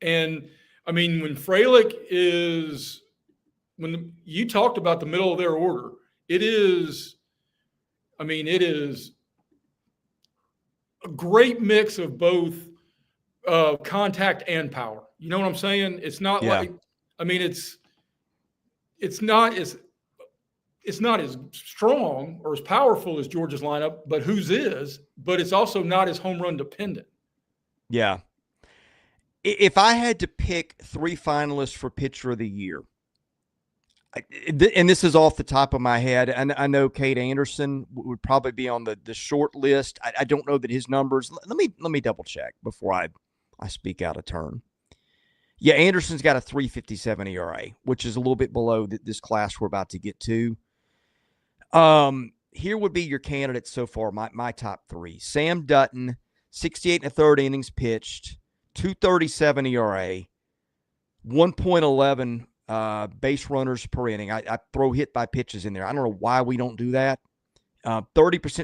And, I mean, when you talked about the middle of their order, it is a great mix of both contact and power. You know what I'm saying? It's not like, I mean, it's not as strong or as powerful as Georgia's lineup, but but it's also not as home run dependent. Yeah. If I had to pick 3 finalists for pitcher of the year, and this is off the top of my head, and I know Cade Anderson would probably be on the short list. I don't know that his numbers. Let me double check before I speak out of turn. Yeah, Anderson's got a 3.57 ERA, which is a little bit below this class we're about to get to. Here would be your candidates so far, my top 3. Sam Dutton, 68 1/3 innings pitched, 2.37 ERA, 1.11 base runners per inning. I throw hit by pitches in there. I don't know why we don't do that. 30%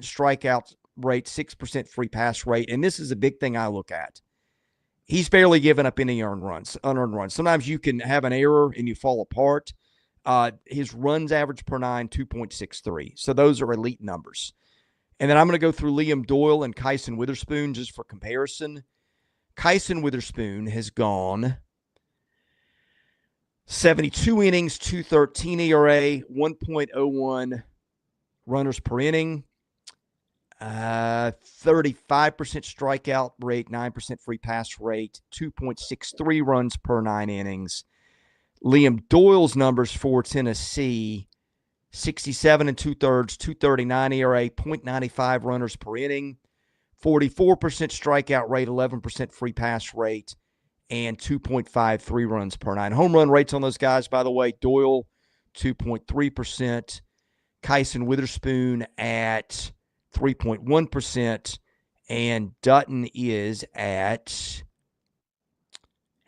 strikeout rate, 6% free pass rate, and this is a big thing I look at. He's barely given up any unearned runs. Sometimes you can have an error and you fall apart. His runs average per 9, 2.63. So those are elite numbers. And then I'm going to go through Liam Doyle and Kyson Witherspoon just for comparison. Kyson Witherspoon has gone 72 innings, 2.13 ERA, 1.01 runners per inning, 35% strikeout rate, 9% free pass rate, 2.63 runs per 9 innings. Liam Doyle's numbers for Tennessee, 67 2/3, 2.39 ERA, 0.95 runners per inning, 44% strikeout rate, 11% free pass rate, and 2.53 runs per 9. Home run rates on those guys, by the way, Doyle, 2.3%, Kyson Witherspoon at 3.1%, and Dutton is at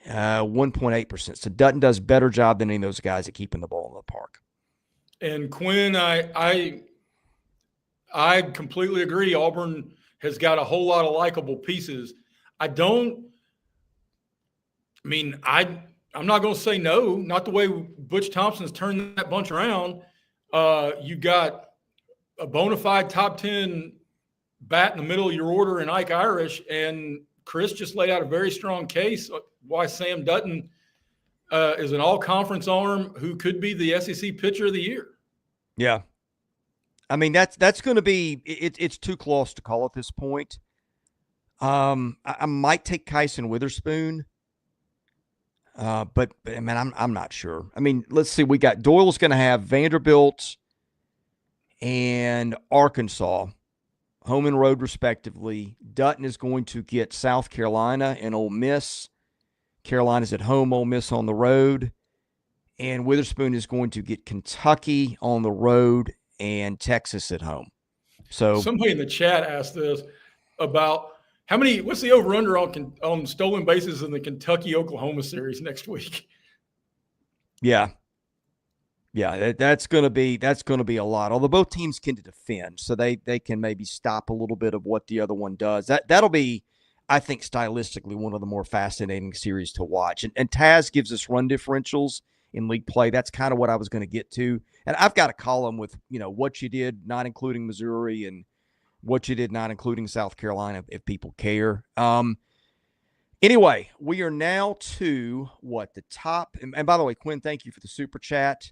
1.8%. So Dutton does a better job than any of those guys at keeping the ball in the park. And Quinn, I completely agree. Auburn has got a whole lot of likable pieces. I'm not going to say no, not the way Butch Thompson's turned that bunch around. You got a bona fide top 10 bat in the middle of your order in Ike Irish, and Chris just laid out a very strong case why Sam Dutton is an all-conference arm who could be the SEC pitcher of the year. Yeah. I mean, that's going to be it's too close to call at this point. I might take Kyson Witherspoon, but man, I'm not sure. I mean, let's see. We got Doyle's going to have Vanderbilt and Arkansas, home and road respectively. Dutton is going to get South Carolina and Ole Miss. Carolina's at home, Ole Miss on the road. And Witherspoon is going to get Kentucky on the road and Texas at home. So somebody in the chat asked this about what's the over-under on stolen bases in the Kentucky-Oklahoma series next week? Yeah, that's going to be a lot. Although both teams can defend, so they can maybe stop a little bit of what the other one does. That'll be, I think, stylistically one of the more fascinating series to watch. And Taz gives us run differentials in league play. That's kind of what I was going to get to. And I've got a column with, what you did, not including Missouri, and what you did, not including South Carolina, if people care. Anyway, we are now to the top. And by the way, Quinn, thank you for the super chat.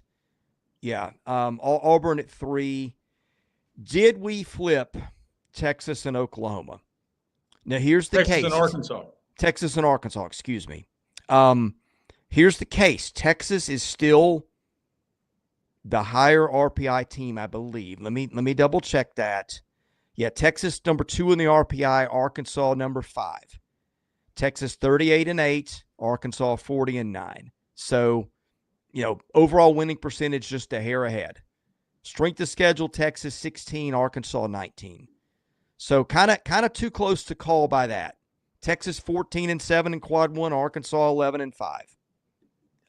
Yeah. Auburn at 3. Did we flip Texas and Oklahoma? Now, here's the case. Texas and Arkansas, excuse me. Here's the case. Texas is still the higher RPI team, I believe. Let me double check that. Yeah, Texas number 2 in the RPI, Arkansas number 5. Texas 38-8, Arkansas 40-9. So, overall winning percentage just a hair ahead. Strength of schedule, Texas 16, Arkansas 19. So kind of too close to call by that. Texas 14-7 in quad 1, Arkansas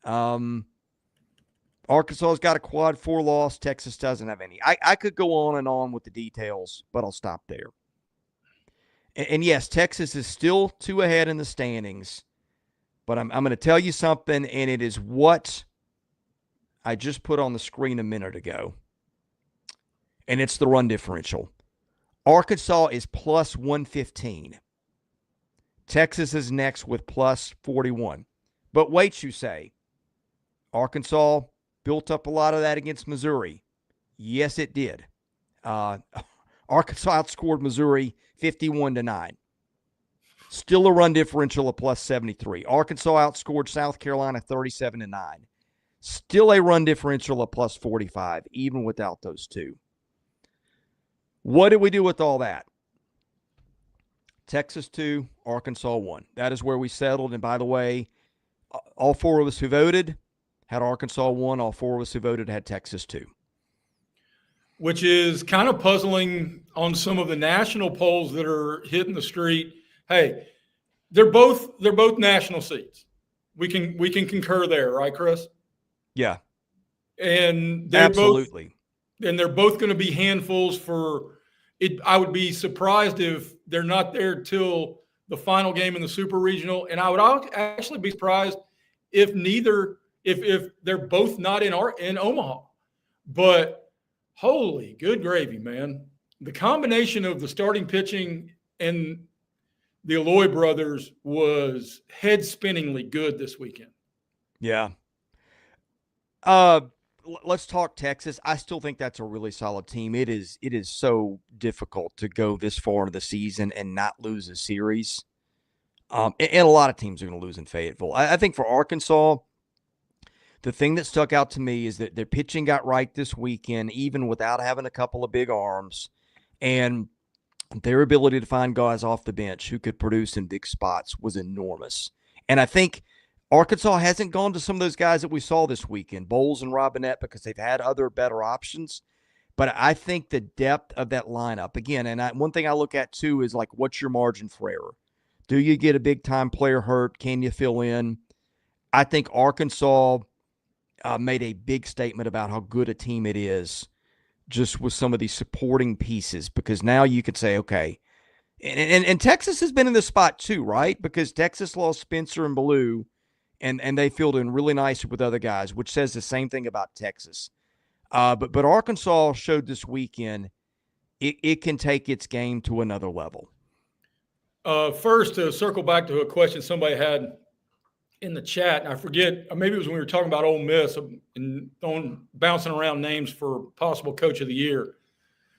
11-5. Arkansas's got a quad 4 loss. Texas doesn't have any. I could go on and on with the details, but I'll stop there. And yes, Texas is still 2 ahead in the standings, but I'm going to tell you something, and it is what I just put on the screen a minute ago, and it's the run differential. Arkansas is plus 115. Texas is next with plus 41. But wait, you say, Arkansas built up a lot of that against Missouri. Yes, it did. Arkansas outscored Missouri 51-9. Still a run differential of plus 73. Arkansas outscored South Carolina 37-9. Still a run differential of plus 45, even without those two. What did we do with all that? Texas 2, Arkansas 1. That is where we settled. And by the way, all 4 of us who voted had Arkansas 1. All 4 of us who voted had Texas 2. Which is kind of puzzling on some of the national polls that are hitting the street. Hey, they're both national seats. We can concur there, right, Chris? Yeah. And they're absolutely. They're both going to be handfuls for it. I would be surprised if they're not there till the final game in the Super Regional, and I would actually be surprised if they're both not in Omaha. But holy good gravy, man. The combination of the starting pitching and the Aloy brothers was head-spinningly good this weekend. Yeah. Let's talk Texas. I still think that's a really solid team. It is so difficult to go this far into the season and not lose a series. And a lot of teams are going to lose in Fayetteville. I think for Arkansas, the thing that stuck out to me is that their pitching got right this weekend, even without having a couple of big arms, and their ability to find guys off the bench who could produce in big spots was enormous. And I think Arkansas hasn't gone to some of those guys that we saw this weekend, Vols and Robinette, because they've had other better options. But I think the depth of that lineup, again, and one thing I look at too is like, what's your margin for error? Do you get a big-time player hurt? Can you fill in? I think Arkansas made a big statement about how good a team it is just with some of these supporting pieces, because now you could say, okay, and Texas has been in this spot too, right? Because Texas lost Spencer and Ballou, and they filled in really nice with other guys, which says the same thing about Texas. But Arkansas showed this weekend it can take its game to another level. First, to circle back to a question somebody had in the chat, and I forget, maybe it was when we were talking about Ole Miss and bouncing around names for possible coach of the year.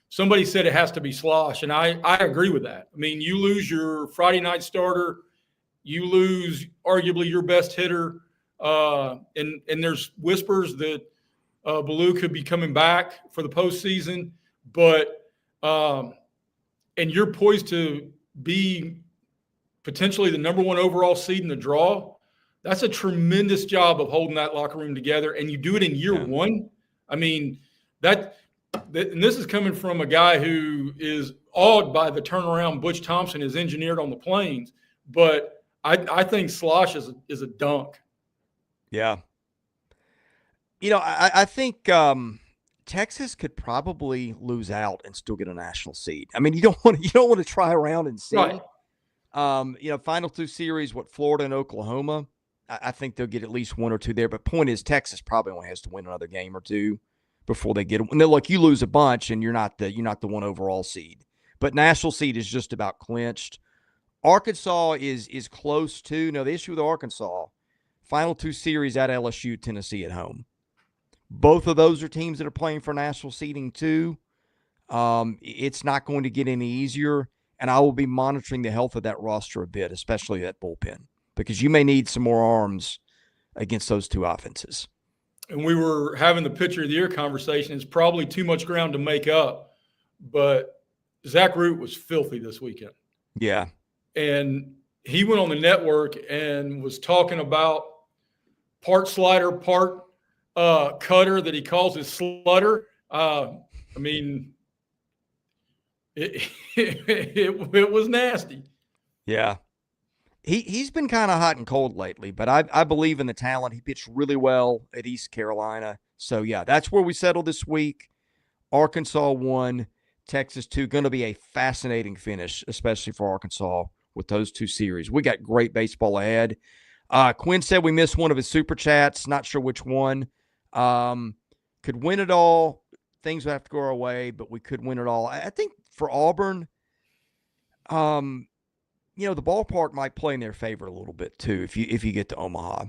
Somebody said it has to be Slosh, and I agree with that. I mean, you lose your Friday night starter, you lose arguably your best hitter, and there's whispers that Ballou could be coming back for the postseason, but and you're poised to be potentially the number 1 overall seed in the draw. That's a tremendous job of holding that locker room together, and you do it in year 1. I mean, that and this is coming from a guy who is awed by the turnaround Butch Thompson has engineered on the Plains, but I think Slosh is a dunk. Yeah. I think Texas could probably lose out and still get a national seed. I mean, you don't want to try around and see. Right. Final two series, Florida and Oklahoma. I think they'll get at least one or two there. But point is, Texas probably only has to win another game or two before they get it. Look, you lose a bunch and you're not the one overall seed. But national seed is just about clinched. Arkansas is close to. No, the issue with Arkansas, final two series at LSU, Tennessee at home. Both of those are teams that are playing for national seeding too. It's not going to get any easier, and I will be monitoring the health of that roster a bit, especially that bullpen, because you may need some more arms against those two offenses. And we were having the pitcher of the year conversation. It's probably too much ground to make up, but Zach Root was filthy this weekend. Yeah. And he went on the network and was talking about part slider, part cutter that he calls his slutter. I mean, it was nasty. Yeah. He's been kind of hot and cold lately, but I believe in the talent. He pitched really well at East Carolina. So, yeah, that's where we settled this week. Arkansas 1, Texas 2. Going to be a fascinating finish, especially for Arkansas with those two series. We got great baseball ahead. Quinn said we missed one of his super chats. Not sure which one. Could win it all. Things would have to go our way, but we could win it all. I think for Auburn, the ballpark might play in their favor a little bit too if you get to Omaha,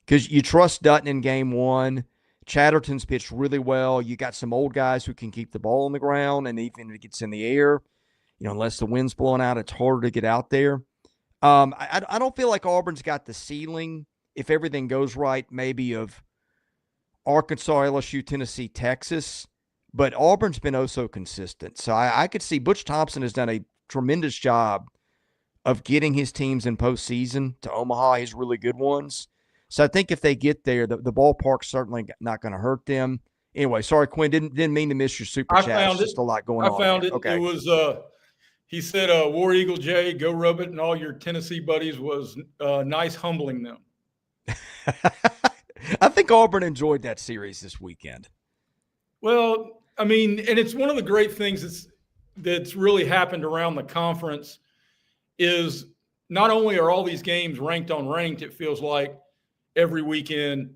because you trust Dutton in game one. Chatterton's pitched really well. You got some old guys who can keep the ball on the ground, and even if it gets in the air, unless the wind's blowing out, it's harder to get out there. I don't feel like Auburn's got the ceiling, if everything goes right, maybe of Arkansas, LSU, Tennessee, Texas, but Auburn's been oh so consistent. So I could see Butch Thompson has done a tremendous job of getting his teams in postseason to Omaha, his really good ones. So I think if they get there, the ballpark's certainly not going to hurt them. Anyway, sorry, Quinn, didn't mean to miss your super chat. It's just a lot going on. I found it. Okay. It was he said, War Eagle J, go rub it, and all your Tennessee buddies was nice humbling them. I think Auburn enjoyed that series this weekend. Well, I mean, and it's one of the great things that's really happened around the conference is not only are all these games ranked on ranked, it feels like every weekend,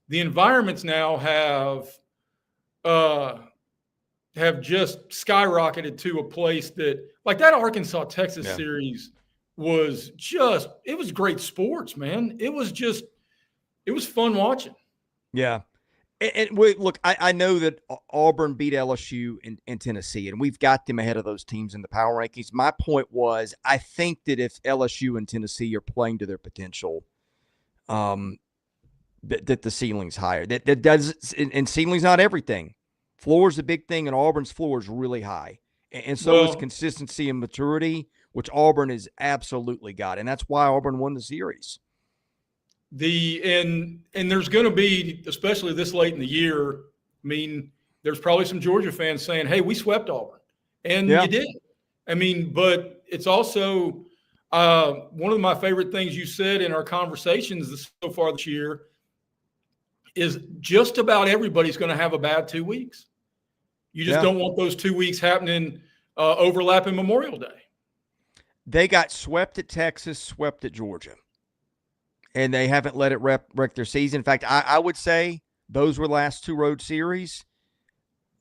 the environments now have just skyrocketed to a place that, like that Arkansas-Texas series was just, it was great sports, man. It was fun watching. Yeah. And look, I know that Auburn beat LSU in Tennessee, and we've got them ahead of those teams in the power rankings. My point was, I think that if LSU and Tennessee are playing to their potential, that the ceiling's higher. That does, and ceiling's not everything. Floor's a big thing, and Auburn's floor is really high. And so is consistency and maturity, which Auburn has absolutely got. And that's why Auburn won the series. And there's going to be, especially this late in the year, I mean, there's probably some Georgia fans saying, hey, we swept Auburn. And you did. I mean, but it's also one of my favorite things you said in our conversations so far this year is just about everybody's going to have a bad 2 weeks. You just don't want those 2 weeks happening overlapping Memorial Day. They got swept at Texas, swept at Georgia. And they haven't let it wreck their season. In fact, I would say those were the last two road series.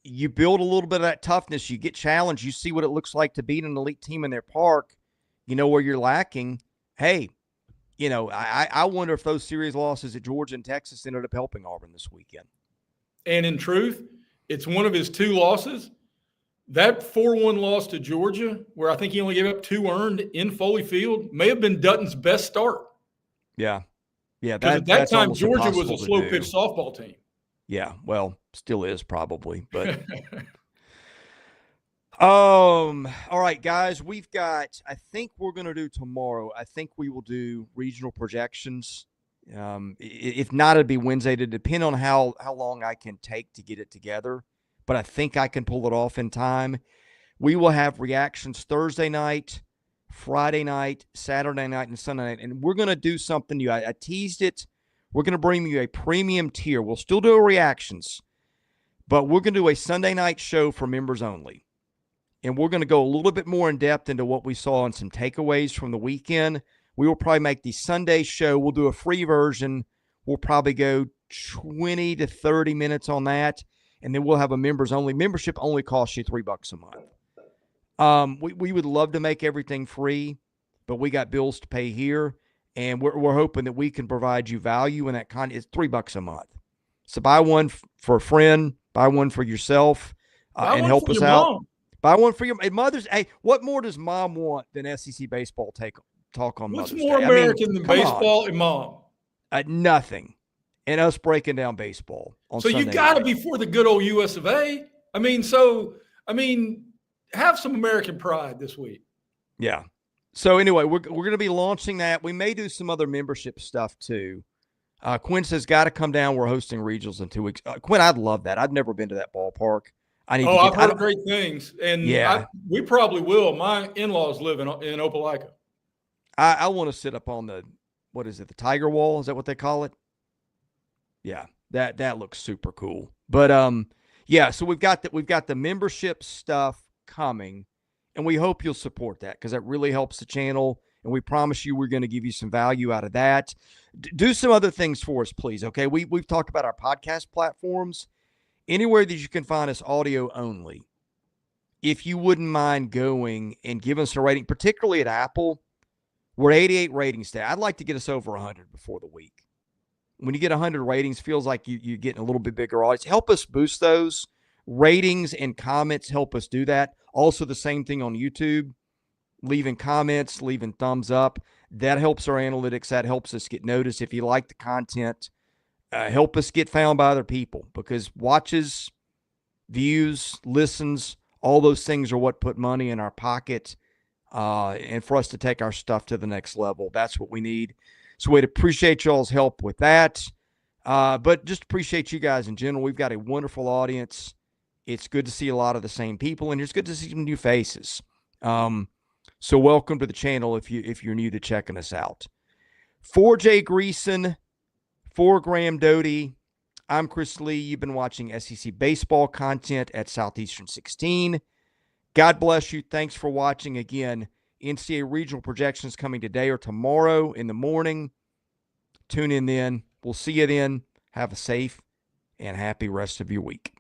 You build a little bit of that toughness. You get challenged. You see what it looks like to beat an elite team in their park. You know where you're lacking. Hey, I wonder if those series losses at Georgia and Texas ended up helping Auburn this weekend. And in truth, it's one of his two losses. That 4-1 loss to Georgia, where I think he only gave up 2 earned in Foley Field, may have been Dutton's best start. Yeah. Yeah. Because at that time, Georgia was a slow pitch softball team. Yeah. Well, still is probably, but. All right, guys, we've got, I think we're going to do tomorrow. I think we will do regional projections. If not, it'd be Wednesday, to depend on how long I can take to get it together. but I think I can pull it off in time. We will have reactions Thursday night, Friday night, Saturday night, and Sunday night. And we're going to do something new. I teased it. We're going to bring you a premium tier. We'll still do reactions, but we're going to do a Sunday night show for members only. And we're going to go a little bit more in depth into what we saw and some takeaways from the weekend. We will probably make the Sunday show. We'll do a free version. We'll probably go 20 to 30 minutes on that. And then we'll have a members only. Membership only costs you $3 a month. We would love to make everything free, but we got bills to pay here. And we're hoping that we can provide you value in that content. It's $3 a month. So buy one for a friend, buy one for yourself, and help us out. Mom. Buy one for your mother's. Hey, what more does mom want than SEC baseball talk on What's Mother's more Day? American than come baseball on. and mom? Nothing. And us breaking down baseball on So Sunday you got to night. be for the good old US of A. Have some American pride this week. Yeah. So anyway, we're going to be launching that. We may do some other membership stuff too. Quinn says, got to come down. We're hosting regionals in 2 weeks. Quinn, I'd love that. I've never been to that ballpark. I've heard great things. And yeah, we probably will. My in-laws live in Opelika. I want to sit up on the Tiger Wall? Is that what they call it? Yeah, that looks super cool. But yeah, so we've got the membership stuff coming, and we hope you'll support that because that really helps the channel. And we promise you we're going to give you some value out of that. Do some other things for us, please. Okay, we've talked about our podcast platforms. Anywhere that you can find us audio only, if you wouldn't mind going and giving us a rating, particularly at Apple, we're 88 ratings today. I'd like to get us over 100 before the week. When you get 100 ratings, feels like you're getting a little bit bigger audience. Help us boost those. Ratings and comments help us do that. Also, the same thing on YouTube. Leaving comments, leaving thumbs up. That helps our analytics. That helps us get noticed. If you like the content, help us get found by other people, because watches, views, listens, all those things are what put money in our pocket. And for us to take our stuff to the next level, that's what we need. So we'd appreciate y'all's help with that. But just appreciate you guys in general. We've got a wonderful audience. It's good to see a lot of the same people, and it's good to see some new faces. So welcome to the channel if you're new to checking us out. For Jay Greason, for Graham Doty, I'm Chris Lee. You've been watching SEC baseball content at Southeastern 16. God bless you. Thanks for watching. Again, NCAA regional projections coming today or tomorrow in the morning. Tune in then. We'll see you then. Have a safe and happy rest of your week.